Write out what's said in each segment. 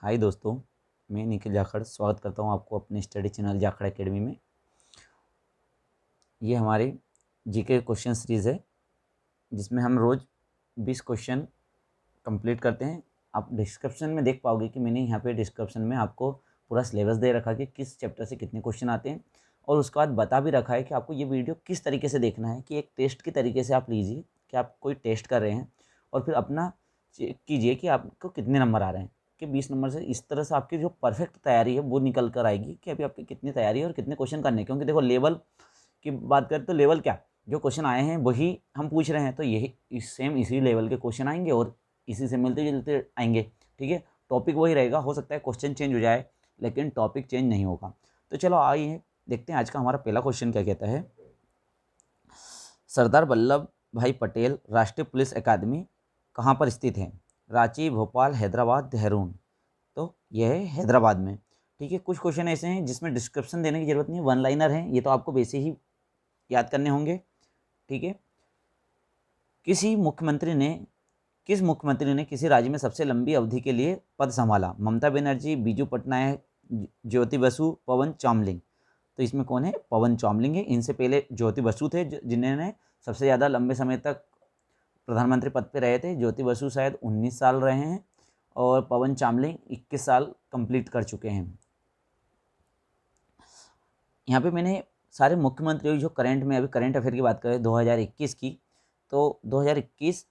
हाय दोस्तों, मैं निखिल जाखड़ स्वागत करता हूं आपको अपने स्टडी चैनल जाखड़ एकेडमी में। ये हमारी जीके क्वेश्चन सीरीज़ है जिसमें हम रोज़ 20 क्वेश्चन कंप्लीट करते हैं। आप डिस्क्रिप्शन में देख पाओगे कि मैंने यहाँ पे डिस्क्रिप्शन में आपको पूरा सिलेबस दे रखा है कि किस चैप्टर से कितने क्वेश्चन आते हैं, और उसके बाद बता भी रखा है कि आपको ये वीडियो किस तरीके से देखना है कि एक टेस्ट की तरीके से आप लीजिए कि आप कोई टेस्ट कर रहे हैं और फिर अपना चेक कीजिए कि आपको कितने नंबर आ रहे हैं। कि 20 नंबर से इस तरह से आपकी जो परफेक्ट तैयारी है वो निकल कर आएगी कि अभी आपकी कितनी तैयारी है और कितने क्वेश्चन करने हैं। क्योंकि देखो, लेवल की बात करें तो लेवल क्या, जो क्वेश्चन आए हैं वही हम पूछ रहे हैं, तो यही सेम इसी लेवल के क्वेश्चन आएंगे और इसी से मिलते जुलते आएंगे। ठीक है, टॉपिक वही रहेगा, हो सकता है क्वेश्चन चेंज हो जाए लेकिन टॉपिक चेंज नहीं होगा। तो चलो आइए देखते हैं आज का हमारा पहला क्वेश्चन क्या कहता है। सरदार वल्लभ भाई पटेल राष्ट्रीय पुलिस अकादमी कहाँ पर स्थित है? रांची, भोपाल, हैदराबाद, देहरादून। तो यह है हैदराबाद में। ठीक है, कुछ क्वेश्चन ऐसे हैं जिसमें डिस्क्रिप्शन देने की जरूरत नहीं है, वन लाइनर हैं, ये तो आपको वैसे ही याद करने होंगे। ठीक है, किस मुख्यमंत्री ने किसी राज्य में सबसे लंबी अवधि के लिए पद संभाला? ममता बनर्जी, बीजू पटनायक, ज्योति बसु, पवन चामलिंग। तो इसमें कौन है? पवन चामलिंग है। इनसे पहले ज्योति बसु थे जिन्होंने सबसे ज़्यादा लंबे समय तक प्रधानमंत्री पद पे रहे थे। ज्योति बसु शायद 19 साल रहे हैं और पवन चामलिंग 21 साल कंप्लीट कर चुके हैं। यहाँ पे मैंने सारे मुख्यमंत्री जो करंट में, अभी करंट अफेयर की बात करें 2021 की, तो 2021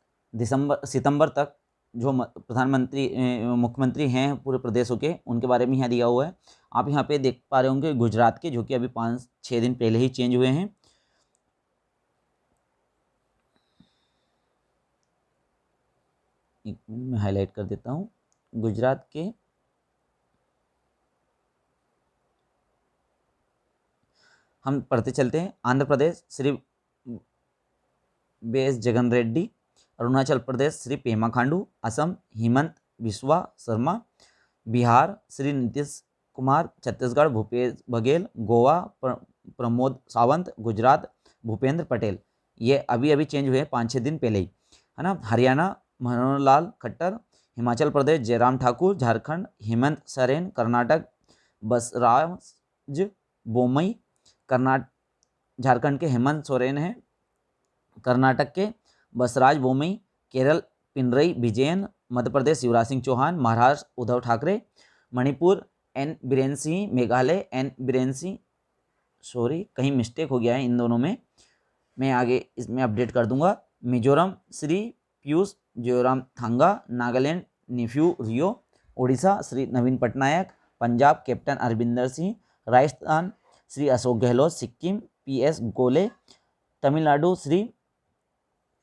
सितंबर तक जो प्रधानमंत्री मुख्यमंत्री हैं पूरे प्रदेशों के, उनके बारे में यहाँ दिया हुआ है। आप यहाँ पे देख पा रहे होंगे गुजरात के, जो कि अभी 5-6 दिन पहले ही चेंज हुए हैं। मैं हाईलाइट कर देता हूँ गुजरात के। हम पढ़ते चलते हैं। आंध्र प्रदेश श्री बीएस जगन रेड्डी, अरुणाचल प्रदेश श्री पेमा खांडू, असम हिमंत बिस्वा शर्मा, बिहार श्री नीतीश कुमार, छत्तीसगढ़ भूपेश बघेल, गोवा प्रमोद सावंत, गुजरात भूपेंद्र पटेल। ये अभी अभी चेंज हुए 5-6 दिन पहले ही, है ना। हरियाणा मनोहर लाल खट्टर, हिमाचल प्रदेश जयराम ठाकुर, झारखंड हेमंत सोरेन, कर्नाटक बसराज बोमई, झारखंड के हेमंत सोरेन हैं, कर्नाटक के Basavaraj Bommai, Kerala Pinarayi Vijayan, Madhya Pradesh Shivraj Singh Chouhan, Maharashtra Uddhav Thackeray, Manipur N Biren Singh, Meghalaya N Biren Singh. Sorry, कहीं मिस्टेक हो गया है इन दोनों में, मैं आगे इसमें अपडेट कर दूंगा। मिजोरम श्री पीयूष जोराम थांगा, नागालैंड निफ्यू रियो, उड़ीसा श्री नवीन पटनायक, पंजाब कैप्टन अरविंदर सिंह, राजस्थान श्री अशोक गहलोत, सिक्किम पीएस गोले, तमिलनाडु श्री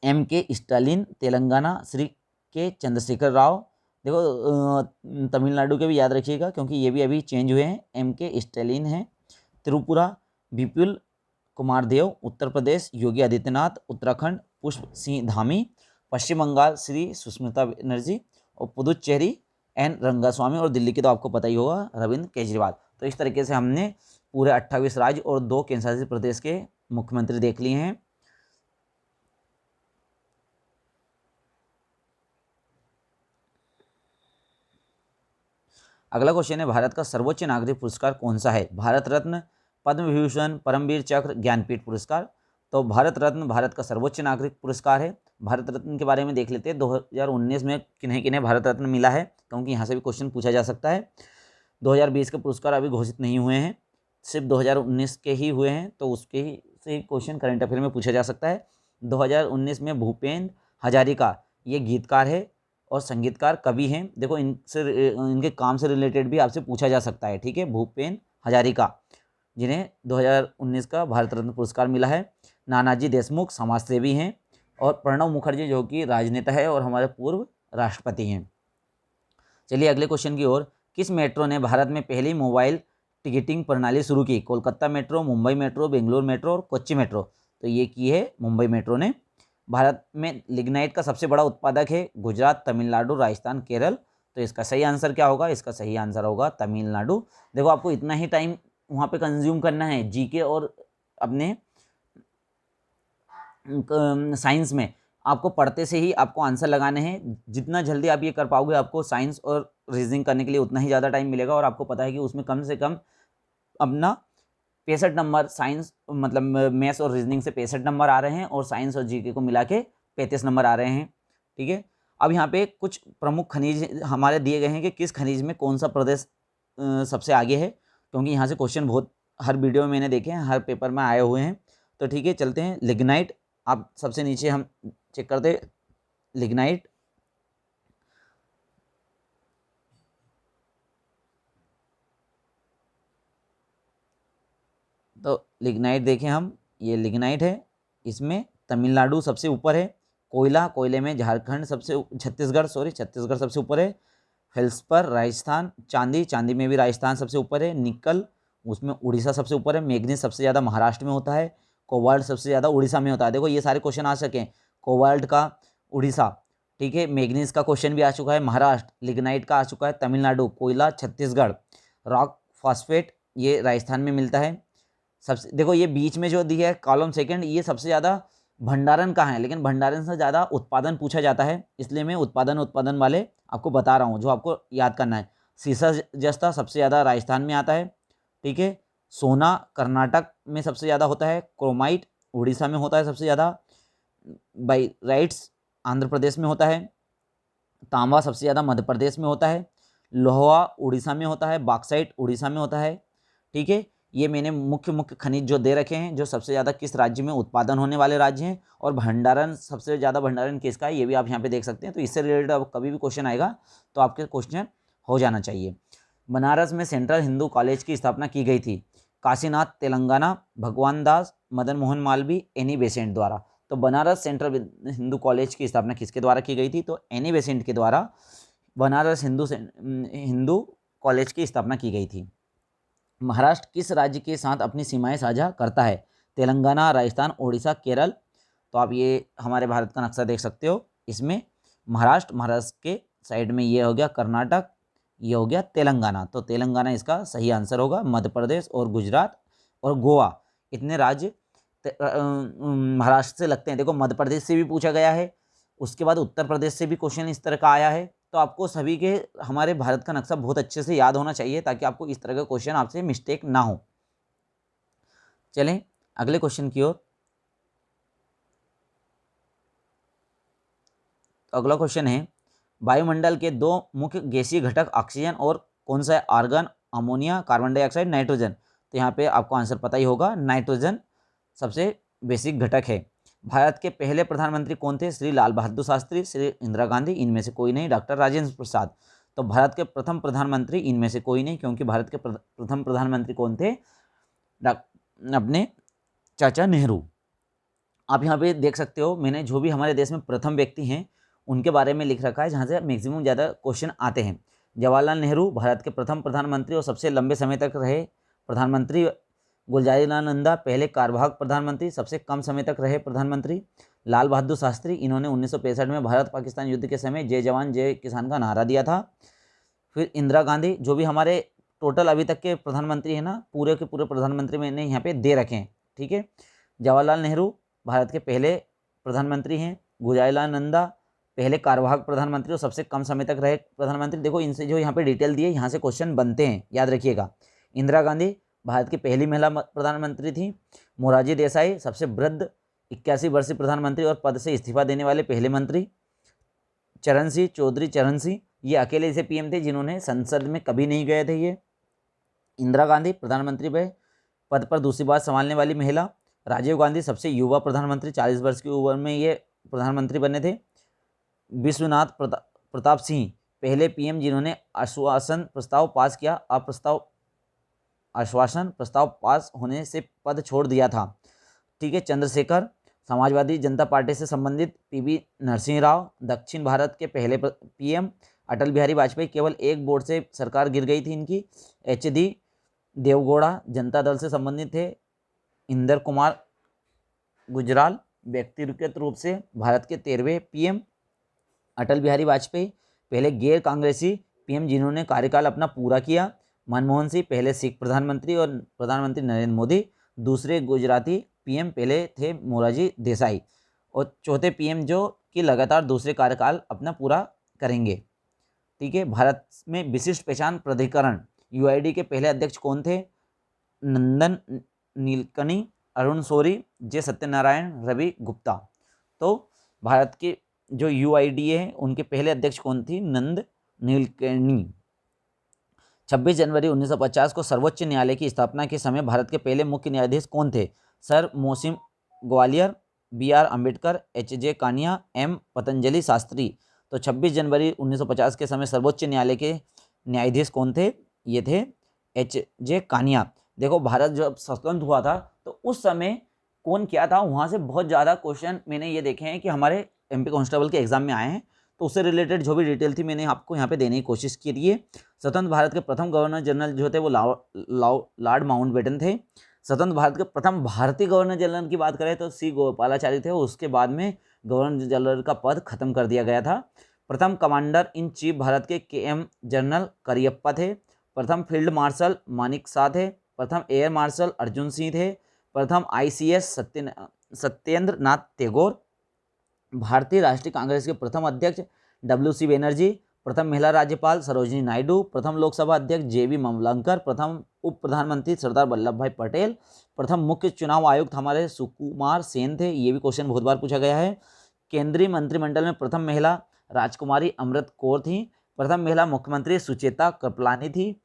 एम के स्टालिन, तेलंगाना श्री के चंद्रशेखर राव। देखो तमिलनाडु के भी याद रखिएगा क्योंकि ये भी अभी चेंज हुए हैं, एम के स्टालिन हैं। त्रिपुरा विपुल कुमार देव, उत्तर प्रदेश योगी आदित्यनाथ, उत्तराखंड पुष्प सिंह धामी, पश्चिम बंगाल श्री सुष्मिता बनर्जी, और पुदुचेरी एन रंगास्वामी, और दिल्ली की तो आपको पता ही होगा अरविंद केजरीवाल। तो इस तरीके से हमने पूरे 28 राज्य और 2 केंद्र शासित प्रदेश के मुख्यमंत्री देख लिए हैं। अगला क्वेश्चन है, भारत का सर्वोच्च नागरिक पुरस्कार कौन सा है? भारत रत्न, पद्म विभूषण, परमवीर चक्र, ज्ञानपीठ पुरस्कार। तो भारत रत्न भारत का सर्वोच्च नागरिक पुरस्कार है। भारत रत्न के बारे में देख लेते हैं, 2019 में किन्हें किन्हें भारत रत्न मिला है, क्योंकि यहाँ से भी क्वेश्चन पूछा जा सकता है। 2020 के पुरस्कार अभी घोषित नहीं हुए हैं, सिर्फ 2019 के ही हुए हैं, तो उसके ही से क्वेश्चन करंट अफेयर में पूछा जा सकता है। 2019 में भूपेन हजारिका, ये गीतकार है और संगीतकार कवि हैं। देखो इनसे, इनके काम से रिलेटेड भी आपसे पूछा जा सकता है। ठीक है, भूपेन हजारिका जिन्हें 2019 का भारत रत्न पुरस्कार मिला है। नानाजी देशमुख समाजसेवी हैं, और प्रणब मुखर्जी जो कि राजनेता है और हमारे पूर्व राष्ट्रपति हैं। चलिए अगले क्वेश्चन की ओर। किस मेट्रो ने भारत में पहली मोबाइल टिकटिंग प्रणाली शुरू की? Kolkata metro, Mumbai metro, Bengaluru metro और कोच्चि मेट्रो। तो ये की है मुंबई मेट्रो ने। भारत में लिग्नाइट का सबसे बड़ा उत्पादक है गुजरात, तमिलनाडु, राजस्थान, केरल। तो इसका सही आंसर क्या होगा? इसका सही आंसर होगा तमिलनाडु। देखो आपको इतना ही टाइम वहाँ पे कंज्यूम करना है जीके और अपने साइंस में, आपको पढ़ते से ही आपको आंसर लगाने हैं। जितना जल्दी आप ये कर पाओगे, आपको साइंस और रीजनिंग करने के लिए उतना ही ज़्यादा टाइम मिलेगा, और आपको पता है कि उसमें कम से कम अपना 65 नंबर साइंस मतलब मैथ्स और रीजनिंग से 65 नंबर आ रहे हैं, और साइंस और जीके को मिला के 35 नंबर आ रहे हैं। ठीक है, अब यहाँ पे कुछ प्रमुख खनिज हमारे दिए गए हैं कि किस खनिज में कौन सा प्रदेश सबसे आगे है, क्योंकि यहाँ से क्वेश्चन बहुत हर वीडियो में मैंने देखे हैं, हर पेपर में आए हुए हैं। तो ठीक है, चलते हैं। लिग्नाइट, आप सबसे नीचे हम चेक करते लिग्नाइट। तो लिग्नाइट देखें हम, ये लिग्नाइट है, इसमें तमिलनाडु सबसे ऊपर है। कोयला, कोयले में झारखंड छत्तीसगढ़ सबसे ऊपर है। फेल्सपर राजस्थान। चांदी, चांदी में भी राजस्थान सबसे ऊपर है। निकल, उसमें उड़ीसा सबसे ऊपर है। मैग्नीज सबसे ज़्यादा महाराष्ट्र में होता है। कोबाल्ट सबसे ज़्यादा उड़ीसा में होता है। देखो ये सारे क्वेश्चन आ सकें, कोबाल्ट का उड़ीसा, ठीक है। मैग्नीज का क्वेश्चन भी आ चुका है महाराष्ट्र। लिग्नाइट का आ चुका है तमिलनाडु। कोयला छत्तीसगढ़। रॉक फॉस्फेट ये राजस्थान में मिलता है। सबसे देखो ये बीच में जो दिया है कॉलम सेकंड, ये सबसे ज़्यादा भंडारण का है, लेकिन भंडारण से ज़्यादा उत्पादन पूछा जाता है, इसलिए मैं उत्पादन वाले आपको बता रहा हूँ जो आपको याद करना है। सीसा जस्ता सबसे ज़्यादा राजस्थान में आता है। ठीक है, सोना कर्नाटक में सबसे ज़्यादा होता है। क्रोमाइट उड़ीसा में होता है सबसे ज़्यादा। बाइराइट्स आंध्र प्रदेश में होता है। तांबा सबसे ज़्यादा मध्य प्रदेश में होता है। लोहा उड़ीसा में होता है। बॉक्साइट उड़ीसा में होता है। ठीक है, ये मैंने मुख्य मुख्य खनिज जो दे रखे हैं, जो सबसे ज़्यादा किस राज्य में उत्पादन होने वाले राज्य हैं, और भंडारण सबसे ज़्यादा भंडारण किसका है, ये भी आप यहाँ पे देख सकते हैं। तो इससे रिलेटेड अब कभी भी क्वेश्चन आएगा तो आपके क्वेश्चन हो जाना चाहिए। बनारस में सेंट्रल हिंदू कॉलेज की स्थापना की गई थी। काशीनाथ तेलंगाना, भगवान दास, मदन मोहन मालवीय, एनी बेसेंट द्वारा। तो बनारस सेंट्रल हिंदू कॉलेज की स्थापना किसके द्वारा की गई थी, तो एनी बेसेंट के द्वारा बनारस हिंदू कॉलेज की स्थापना की गई थी। महाराष्ट्र किस राज्य के साथ अपनी सीमाएं साझा करता है, तेलंगाना, राजस्थान, उड़ीसा, केरल। तो आप ये हमारे भारत का नक्शा देख सकते हो, इसमें महाराष्ट्र के साइड में ये हो गया कर्नाटक, ये हो गया तेलंगाना। तो तेलंगाना इसका सही आंसर होगा। मध्य प्रदेश और गुजरात और गोवा, इतने राज्य महाराष्ट्र से लगते हैं। देखो मध्य प्रदेश से भी पूछा गया है, उसके बाद उत्तर प्रदेश से भी क्वेश्चन इस तरह का आया है। तो आपको सभी के हमारे भारत का नक्शा बहुत अच्छे से याद होना चाहिए, ताकि आपको इस तरह का क्वेश्चन आपसे मिस्टेक ना हो। चलें अगले क्वेश्चन की ओर। तो अगला क्वेश्चन है, वायुमंडल के दो मुख्य गैसीय घटक ऑक्सीजन और कौन सा है, argon, ammonia, carbon dioxide, nitrogen. तो यहाँ पे आपको आंसर पता ही होगा, नाइट्रोजन सबसे बेसिक घटक है। भारत के पहले प्रधानमंत्री कौन थे, श्री लाल बहादुर शास्त्री, श्री इंदिरा गांधी, इनमें से कोई नहीं, डॉक्टर राजेंद्र प्रसाद। तो भारत के प्रथम प्रधानमंत्री इनमें से कोई नहीं, क्योंकि भारत के प्रथम प्रधानमंत्री कौन थे, अपने चाचा नेहरू। आप यहाँ पे देख सकते हो, मैंने जो भी हमारे देश में प्रथम व्यक्ति हैं उनके बारे में लिख रखा है, जहाँ से मैक्सिमम ज़्यादा क्वेश्चन आते हैं। जवाहरलाल नेहरू भारत के प्रथम प्रधानमंत्री और सबसे लंबे समय तक रहे प्रधानमंत्री। गुलजारीलाल नंदा पहले कार्यवाहक प्रधानमंत्री, सबसे कम समय तक रहे प्रधानमंत्री। लाल बहादुर शास्त्री, इन्होंने 1965 में भारत पाकिस्तान युद्ध के समय जय जवान जय किसान का नारा दिया था। फिर इंदिरा गांधी, जो भी हमारे टोटल अभी तक के प्रधानमंत्री हैं ना, पूरे के पूरे प्रधानमंत्री मैंने यहाँ पे दे रखे हैं। ठीक है, जवाहरलाल नेहरू भारत के पहले प्रधानमंत्री हैं। गुलजारीलाल नंदा पहले कार्यवाहक प्रधानमंत्री और सबसे कम समय तक रहे प्रधानमंत्री। देखो इनसे जो यहाँ पे डिटेल दी है, यहाँ से क्वेश्चन बनते हैं, याद रखिएगा। इंदिरा गांधी भारत की पहली महिला प्रधानमंत्री थी। मोरारजी देसाई सबसे वृद्ध 81 वर्षीय प्रधानमंत्री और पद से इस्तीफा देने वाले पहले मंत्री। चरण सिंह, चौधरी चरण सिंह, ये अकेले ऐसे पीएम थे जिन्होंने संसद में कभी नहीं गए थे ये। इंदिरा गांधी प्रधानमंत्री पद पर दूसरी बार संभालने वाली महिला। राजीव गांधी सबसे युवा प्रधानमंत्री, 40 वर्ष की उम्र में ये प्रधानमंत्री बने थे। विश्वनाथ प्रताप सिंह पहले पीएम जिन्होंने आश्वासन प्रस्ताव पास किया, आश्वासन प्रस्ताव पास होने से पद छोड़ दिया था। ठीक है, चंद्रशेखर समाजवादी जनता पार्टी से संबंधित। पीवी नरसिंह राव दक्षिण भारत के पहले पीएम। अटल बिहारी वाजपेयी केवल एक वोट से सरकार गिर गई थी इनकी। एच.डी. देवगौड़ा जनता दल से संबंधित थे। इंदर कुमार गुजराल व्यक्तिगत रूप से भारत के 13वें पीएम। अटल बिहारी वाजपेयी पहले गैर कांग्रेसी पीएम जिन्होंने कार्यकाल अपना पूरा किया। मनमोहन सिंह पहले सिख प्रधानमंत्री और प्रधानमंत्री नरेंद्र मोदी दूसरे गुजराती पीएम पहले थे मोरारजी देसाई, और चौथे पीएम जो कि लगातार दूसरे कार्यकाल अपना पूरा करेंगे। ठीक है। भारत में विशिष्ट पहचान प्राधिकरण यूआईडी के पहले अध्यक्ष कौन थे? नंदन नीलकणी, अरुण शौरी, जे सत्यनारायण, रवि गुप्ता। तो भारत के जो यूआईडी है उनके पहले अध्यक्ष कौन थी? नंद नीलकणी। 26 जनवरी 1950 को सर्वोच्च न्यायालय की स्थापना के समय भारत के पहले मुख्य न्यायाधीश कौन थे? Sir Mohsin Gwalior, B R. Ambedkar, H J. Kania, M. Patanjali Shastri. तो 26 जनवरी 1950 के समय सर्वोच्च न्यायालय के न्यायाधीश कौन थे? ये थे एच.जे. कानिया। देखो भारत जब स्वतंत्र हुआ था तो उस समय कौन क्या था, वहाँ से बहुत ज़्यादा क्वेश्चन मैंने ये देखे हैं कि हमारे एमपी कांस्टेबल के एग्जाम में आए हैं। तो उससे रिलेटेड जो भी डिटेल थी मैंने आपको यहाँ पे देने की कोशिश की है। स्वतंत्र भारत के प्रथम गवर्नर जनरल जो थे वो लॉर्ड माउंटबेटन थे। स्वतंत्र भारत के प्रथम भारतीय गवर्नर जनरल की बात करें तो सी गोपालाचारी थे। उसके बाद में गवर्नर जनरल का पद खत्म कर दिया गया था। प्रथम कमांडर इन चीफ भारत के के.एम. जनरल करियप्पा थे। प्रथम फील्ड मार्शल मानिक शाह थे। प्रथम एयर मार्शल अर्जुन सिंह थे। प्रथम आईसीएस सत्येंद्र नाथ टैगोर। भारतीय राष्ट्रीय कांग्रेस के प्रथम अध्यक्ष डब्ल्यू.सी. बनर्जी। प्रथम महिला राज्यपाल सरोजिनी नायडू। प्रथम लोकसभा अध्यक्ष जे.बी. मवलंकर। प्रथम उप प्रधानमंत्री सरदार वल्लभ भाई पटेल। प्रथम मुख्य चुनाव आयुक्त हमारे सुकुमार सेन थे। ये भी क्वेश्चन बहुत बार पूछा गया है। केंद्रीय मंत्रिमंडल में प्रथम महिला राजकुमारी अमृत कौर थी। प्रथम महिला मुख्यमंत्री सुचेता कृपलानी थी।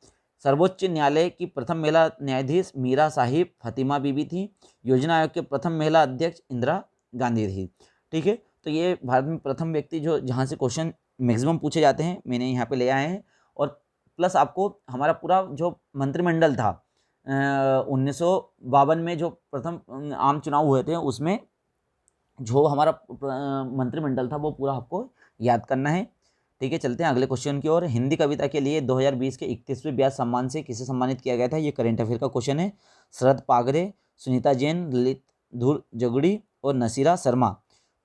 सर्वोच्च न्यायालय की प्रथम महिला न्यायाधीश मीरा साहिब फतिमा बीबी थी। योजना आयोग के प्रथम महिला अध्यक्ष इंदिरा गांधी थी। ठीक है, तो ये भारत में प्रथम व्यक्ति जो जहाँ से क्वेश्चन मैक्सिमम पूछे जाते हैं मैंने यहाँ पे ले आए हैं। और प्लस आपको हमारा पूरा जो मंत्रिमंडल था 1952 में जो प्रथम आम चुनाव हुए थे उसमें जो हमारा मंत्रिमंडल था वो पूरा आपको याद करना है। ठीक है, चलते हैं अगले क्वेश्चन की ओर। हिंदी कविता के लिए 2020 के 31वें व्यास सम्मान से किसे सम्मानित किया गया था? ये करंट अफेयर का क्वेश्चन है। शरद पागरे, सुनीता जैन, ललित धुर जगुड़ी और नसीरा शर्मा।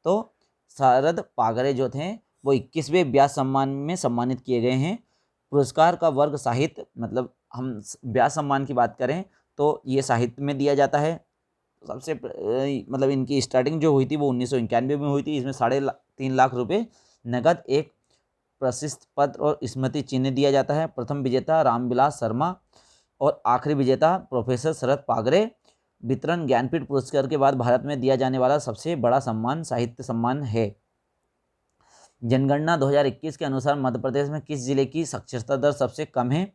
तो शरद पागरे जो थे वो 21वें व्यास सम्मान में सम्मानित किए गए हैं। पुरस्कार का वर्ग साहित्य, मतलब हम व्यास सम्मान की बात करें तो ये साहित्य में दिया जाता है। सबसे मतलब इनकी स्टार्टिंग जो हुई थी वो 1991 में हुई थी। इसमें 3.5 लाख रुपए नगद, एक प्रशस्ति पत्र और स्मृति चिन्ह दिया जाता है। प्रथम विजेता रामविलास शर्मा और आखिरी विजेता प्रोफेसर शरद पागरे। वितरण ज्ञानपीठ पुरस्कार के बाद भारत में दिया जाने वाला सबसे बड़ा सम्मान साहित्य सम्मान है। जनगणना 2021 के अनुसार मध्य प्रदेश में किस जिले की साक्षरता दर सबसे कम है?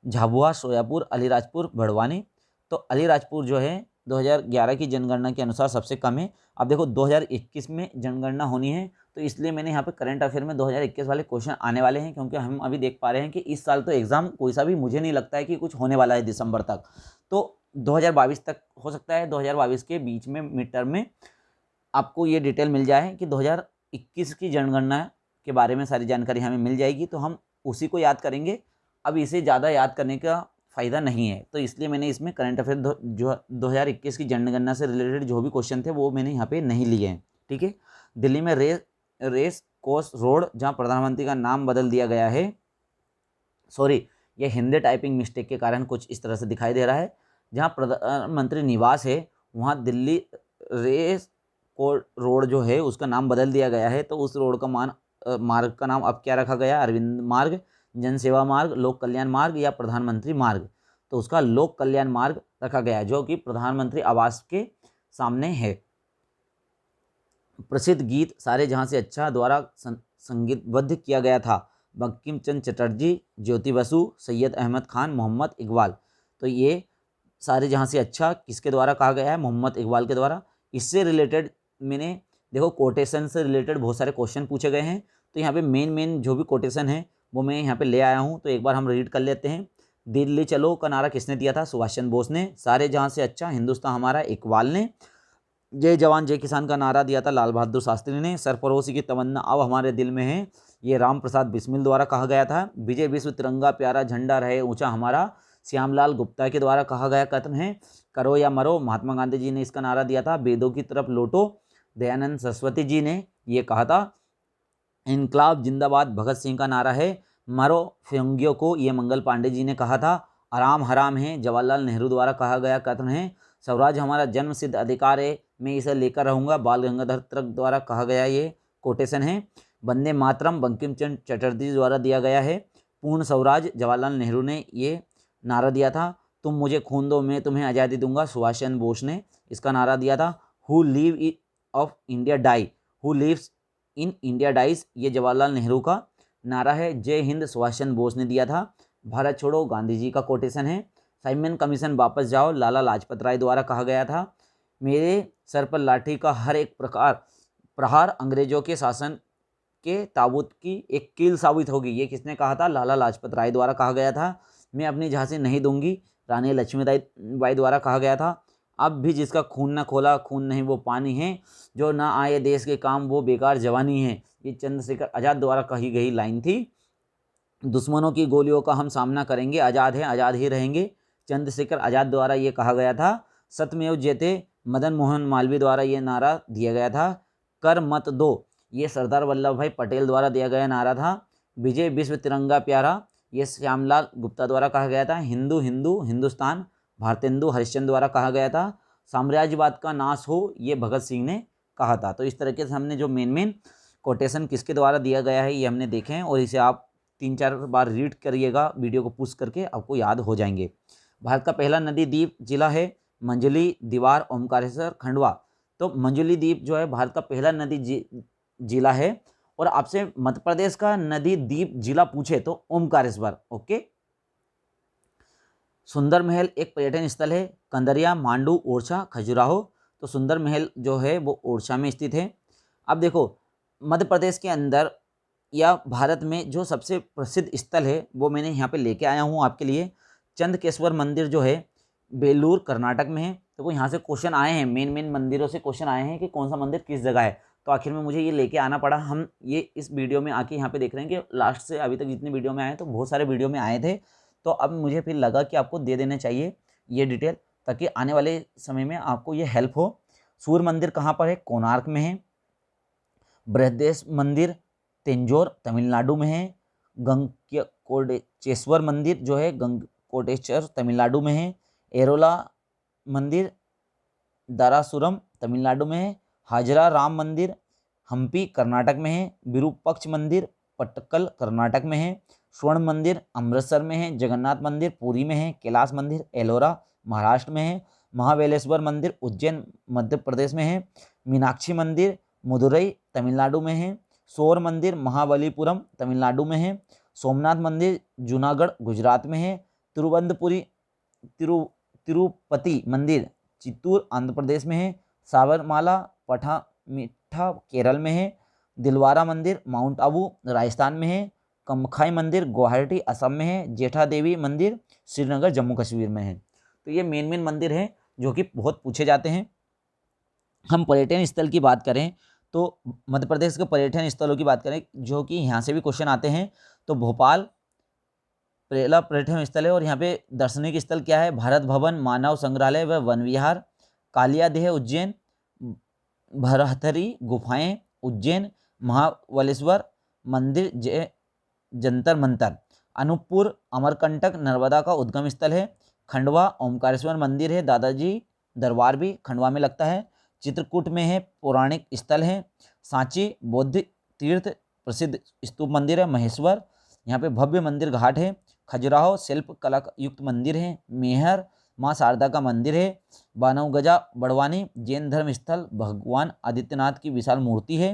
झाबुआ, सोयापुर, अलीराजपुर, बड़वानी। तो अलीराजपुर जो है 2011 की जनगणना के अनुसार सबसे कम है। अब देखो 2021 में जनगणना होनी है तो इसलिए मैंने यहाँ पे करंट अफेयर में 2021 वाले क्वेश्चन आने वाले हैं, क्योंकि हम अभी देख पा रहे हैं कि इस साल तो एग्जाम कोई सा भी मुझे नहीं लगता है कि कुछ होने वाला है दिसंबर तक। तो 2022 तक हो सकता है, 2022 के बीच में मिड टर्म में आपको ये डिटेल मिल जाए कि 2021 की जनगणना के बारे में सारी जानकारी हमें मिल जाएगी तो हम उसी को याद करेंगे। अब इसे ज़्यादा याद करने का फ़ायदा नहीं है, तो इसलिए मैंने इसमें करंट अफेयर जो 2021 की जनगणना से रिलेटेड जो भी क्वेश्चन थे वो मैंने यहाँ पे नहीं लिए हैं। ठीक है, दिल्ली में रेस कोर्स रोड जहाँ प्रधानमंत्री का नाम बदल दिया गया है, सॉरी ये हिंदी टाइपिंग मिस्टेक के कारण कुछ इस तरह से दिखाई दे रहा है। जहाँ प्रधानमंत्री निवास है वहाँ दिल्ली रेस कोर्स रोड जो है उसका नाम बदल दिया गया है। तो उस रोड का मार्ग का नाम अब क्या रखा गया? अरविंद मार्ग, जनसेवा मार्ग, लोक कल्याण मार्ग या प्रधानमंत्री मार्ग? तो उसका लोक कल्याण मार्ग रखा गया जो कि प्रधानमंत्री आवास के सामने है। प्रसिद्ध गीत सारे जहां से अच्छा द्वारा संगीतबद्ध किया गया था। बंकिम चंद्र चटर्जी, ज्योति बसु, सैयद अहमद खान, मोहम्मद इकबाल। तो ये सारे जहां से अच्छा किसके द्वारा कहा गया है? मोहम्मद इकबाल के द्वारा। इससे रिलेटेड मैंने देखो कोटेशन से रिलेटेड बहुत सारे क्वेश्चन पूछे गए हैं, तो यहाँ पे मेन जो भी कोटेशन है वो मैं यहाँ पे ले आया हूँ। तो एक बार हम रीड कर लेते हैं। दिल्ली चलो का नारा किसने दिया था? सुभाष चंद्र बोस ने। सारे जहां से अच्छा हिंदुस्तान हमारा, इकबाल ने। जय जवान जय किसान का नारा दिया था लाल बहादुर शास्त्री ने। सरफरोशी की तमन्ना अब हमारे दिल में है, ये राम प्रसाद बिस्मिल द्वारा कहा गया था। विजय विश्व तिरंगा प्यारा झंडा रहे ऊंचा हमारा, श्यामलाल गुप्ता के द्वारा कहा गया कथन है। करो या मरो, महात्मा गांधी जी ने इसका नारा दिया था। वेदों की तरफ लौटो, दयानंद सरस्वती जी ने ये कहा था। इनकलाब जिंदाबाद, भगत सिंह का नारा है। मरो फिरंगियों को, ये मंगल पांडे जी ने कहा था। आराम हराम है, जवाहरलाल नेहरू द्वारा कहा गया कथन है। स्वराज हमारा जन्म सिद्ध अधिकार है, मैं इसे लेकर रहूँगा, बाल गंगाधर तिलक द्वारा कहा गया ये कोटेशन है। वंदे मातरम बंकिम चंद्र चटर्जी द्वारा दिया गया है। पूर्ण स्वराज जवाहरलाल नेहरू ने ये नारा दिया था। तुम मुझे खून दो मैं तुम्हें आज़ादी दूंगा, सुभाष चंद्र बोस ने इसका नारा दिया था। Who leave of India die, who lives in India dies, ये जवाहरलाल नेहरू का नारा है। जय हिंद सुभाष चंद्र बोस ने दिया था। भारत छोड़ो गांधी जी का कोटेशन है। साइमन कमीशन वापस जाओ लाला लाजपत राय द्वारा कहा गया था। मेरे सर पर लाठी का हर एक प्रहार अंग्रेजों के शासन के ताबूत की एक कील साबित होगी, ये किसने कहा था? लाला लाजपत राय द्वारा कहा गया था। मैं अपनी झांसी नहीं दूंगी, रानी लक्ष्मीबाई द्वारा कहा गया था। अब भी जिसका खून न खोला खून नहीं वो पानी है, जो ना आए देश के काम वो बेकार जवानी है, ये चंद्रशेखर आज़ाद द्वारा कही गई लाइन थी। दुश्मनों की गोलियों का हम सामना करेंगे, आज़ाद हैं आज़ाद ही रहेंगे, चंद्रशेखर आज़ाद द्वारा ये कहा गया था। सत्यमेव जयते मदन मोहन मालवीय द्वारा ये नारा दिया गया था। कर मत दो, ये सरदार वल्लभ भाई पटेल द्वारा दिया गया नारा था। विजय विश्व तिरंगा प्यारा, ये श्यामलाल गुप्ता द्वारा कहा गया था। हिंदू हिंदू हिंदुस्तान भारतेंदु हरिश्चंद्र द्वारा कहा गया था। साम्राज्यवाद का नाश हो, ये भगत सिंह ने कहा था। तो इस तरीके से हमने जो मेन कोटेशन किसके द्वारा दिया गया है ये हमने देखे हैं, और इसे आप 3-4 बार रीड करिएगा, वीडियो को पुश करके आपको याद हो जाएंगे। भारत का पहला नदी द्वीप जिला है मंजली, दीवार, ओमकारेश्वर, खंडवा। तो मंजली द्वीप जो है भारत का पहला नदी जिला है। और आपसे मध्य प्रदेश का नदी द्वीप जिला पूछे तो ओमकारेश्वर। ओके। सुंदर महल एक पर्यटन स्थल है। कंदरिया, मांडू, ओरछा, खजुराहो। तो सुंदर महल जो है वो ओरछा में स्थित है। अब देखो मध्य प्रदेश के अंदर या भारत में जो सबसे प्रसिद्ध स्थल है वो मैंने यहाँ पे लेके आया हूँ आपके लिए। चंद्रकेश्वर मंदिर जो है बेलूर कर्नाटक में है। तो वो यहाँ से क्वेश्चन आए हैं, मेन मंदिरों से क्वेश्चन आए हैं कि कौन सा मंदिर किस जगह है। तो आखिर में मुझे ये लेके आना पड़ा। हम ये इस वीडियो में आके यहाँ पे देख रहे हैं कि लास्ट से अभी तक जितने वीडियो में आए तो बहुत सारे वीडियो में आए थे। तो अब मुझे फिर लगा कि आपको दे देना चाहिए ये डिटेल, ताकि आने वाले समय में आपको ये हेल्प हो। सूर्य मंदिर कहाँ पर है? कोणार्क में है। बृहदेश्वर मंदिर तंजौर तमिलनाडु में है। गंगकोटेश्वर मंदिर जो है गंगकोटेश्वर तमिलनाडु में है। एरोला मंदिर दारासुरम तमिलनाडु में है। हाजरा राम मंदिर हम्पी कर्नाटक में है। विरूपक्ष मंदिर पटक्कल कर्नाटक में है। स्वर्ण मंदिर अमृतसर में है। जगन्नाथ मंदिर पुरी में है। कैलाश मंदिर एलोरा महाराष्ट्र में है। महाबलेश्वर मंदिर उज्जैन मध्य प्रदेश में है। मीनाक्षी मंदिर मदुरई तमिलनाडु में है। सौर मंदिर महाबलीपुरम तमिलनाडु में है। सोमनाथ मंदिर जूनागढ़ गुजरात में है। तिरुपति मंदिर चित्तूर आंध्र प्रदेश में है। साबरमाला पठामिट्ठा केरल में है। दिलवारा मंदिर माउंट आबू राजस्थान में है। कमखाई मंदिर गुवाहाटी असम में है। जेठा देवी मंदिर श्रीनगर जम्मू कश्मीर में है। तो ये मेन मंदिर हैं जो कि बहुत पूछे जाते हैं। हम पर्यटन स्थल की बात करें तो मध्य प्रदेश के पर्यटन स्थलों की बात करें जो कि यहाँ से भी क्वेश्चन आते हैं, तो भोपाल पहला पर्यटन स्थल है। और यहाँ पे दार्शनिक स्थल क्या है? भारत भवन, मानव संग्रहालय व वन विहार। कालियादेह उज्जैन, भरथरी गुफाएं उज्जैन, महाबलेश्वर मंदिर, जंतर मंतर। अनूपपुर अमरकंटक नर्मदा का उद्गम स्थल है। खंडवा ओमकारेश्वर मंदिर है। दादाजी दरबार भी खंडवा में लगता है। चित्रकूट में है, पौराणिक स्थल है। सांची बौद्ध तीर्थ प्रसिद्ध स्तूप मंदिर है। महेश्वर यहाँ पे भव्य मंदिर घाट है। खजुराहो शिल्प कला युक्त मंदिर है। मेहर माँ शारदा का मंदिर है। बानवगजा बड़वानी जैन धर्म स्थल, भगवान आदित्यनाथ की विशाल मूर्ति है।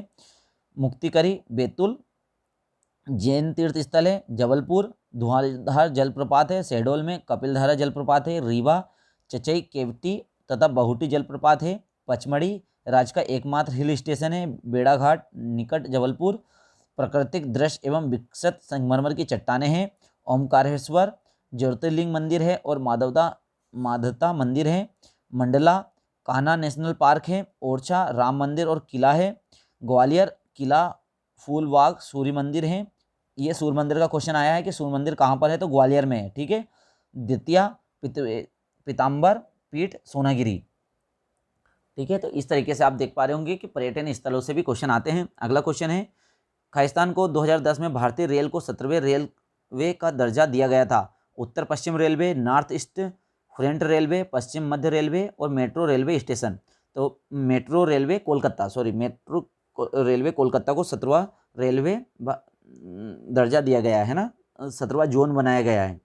मुक्तिकरी बैतुल जैन तीर्थ स्थल है। जबलपुर धुआंधार जलप्रपात है। शहडोल में कपिलधारा जलप्रपात है। रीवा चचई केवटी तथा बहुटी जलप्रपात है। पचमढ़ी राज्य का एकमात्र हिल स्टेशन है। बेड़ाघाट निकट जबलपुर प्राकृतिक दृश्य एवं विकसित संगमरमर की चट्टानें हैं। ओमकारेश्वर ज्योतिर्लिंग मंदिर है और माधवता मंदिर है। मंडला कान्हा नेशनल पार्क है। ओरछा राम मंदिर और किला है। ग्वालियर किला फूलबाग सूर्य मंदिर है। ये सूर्य मंदिर का क्वेश्चन आया है कि सूर्य मंदिर कहाँ पर है, तो ग्वालियर में है। ठीक है। द्वितीय पीताम्बर पीठ सोनागिरी। ठीक है। तो इस तरीके से आप देख पा रहे होंगे कि पर्यटन स्थलों से भी क्वेश्चन आते हैं। अगला क्वेश्चन है, खालिस्तान को 2010 में भारतीय रेल को 17वें रेलवे का दर्जा दिया गया था। उत्तर पश्चिम railway, north east front railway, पश्चिम मध्य रेलवे और मेट्रो रेलवे स्टेशन। तो मेट्रो रेलवे कोलकाता को 17वां रेलवे दर्जा दिया गया है ना, 17वां जोन बनाया गया है।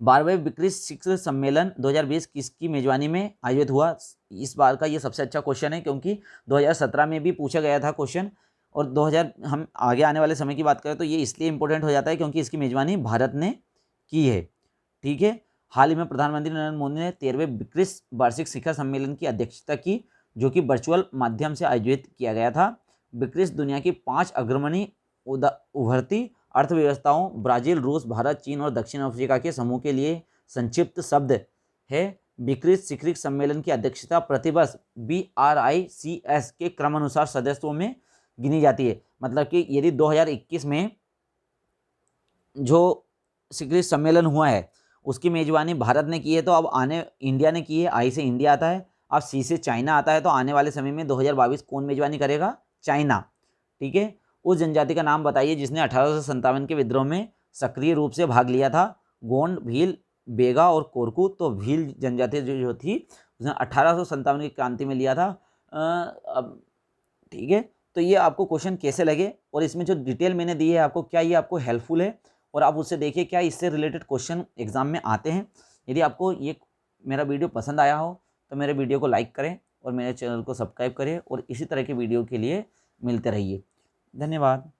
12वें ब्रिक्स शिखर सम्मेलन 2020 किसकी मेजबानी में आयोजित हुआ? इस बार का ये सबसे अच्छा क्वेश्चन है, क्योंकि 2017 में भी पूछा गया था क्वेश्चन, और 2000 हम आगे आने वाले समय की बात करें तो ये इसलिए इंपॉर्टेंट हो जाता है क्योंकि इसकी मेजबानी भारत ने की है। ठीक है। हाल ही में प्रधानमंत्री नरेंद्र मोदी ने 13वें ब्रिक्स वार्षिक शिखर सम्मेलन की अध्यक्षता की, जो कि वर्चुअल माध्यम से आयोजित किया गया था। ब्रिक्स दुनिया की 5 अग्रणी उभरती अर्थव्यवस्थाओं ब्राजील, रूस, भारत, चीन और दक्षिण अफ्रीका के समूह के लिए संक्षिप्त शब्द है। ब्रिक्स शिखर सम्मेलन की अध्यक्षता प्रतिवर्ष BRICS के क्रमानुसार सदस्यों में गिनी जाती है। मतलब कि यदि 2021 में जो शिखर सम्मेलन हुआ है उसकी मेजबानी भारत ने की है, तो अब इंडिया ने की है, आई से इंडिया आता है, अब सी से चाइना आता है, तो आने वाले समय में 2022 कौन मेजबानी करेगा? चाइना। ठीक है। उस जनजाति का नाम बताइए जिसने 1857 के विद्रोह में सक्रिय रूप से भाग लिया था। गोंड, भील, बेगा और कोरकू। तो भील जनजाति जो थी उसने 1857 की क्रांति में लिया था। अब ठीक है। तो ये आपको क्वेश्चन कैसे लगे और इसमें जो डिटेल मैंने दी है आपको, क्या ये आपको हेल्पफुल है? और आप उससे देखिए क्या इससे रिलेटेड क्वेश्चन एग्जाम में आते हैं। यदि आपको ये मेरा वीडियो पसंद आया हो तो मेरे वीडियो को लाइक करें और मेरे चैनल को सब्सक्राइब करें, और इसी तरह के वीडियो के लिए मिलते रहिए। धन्यवाद।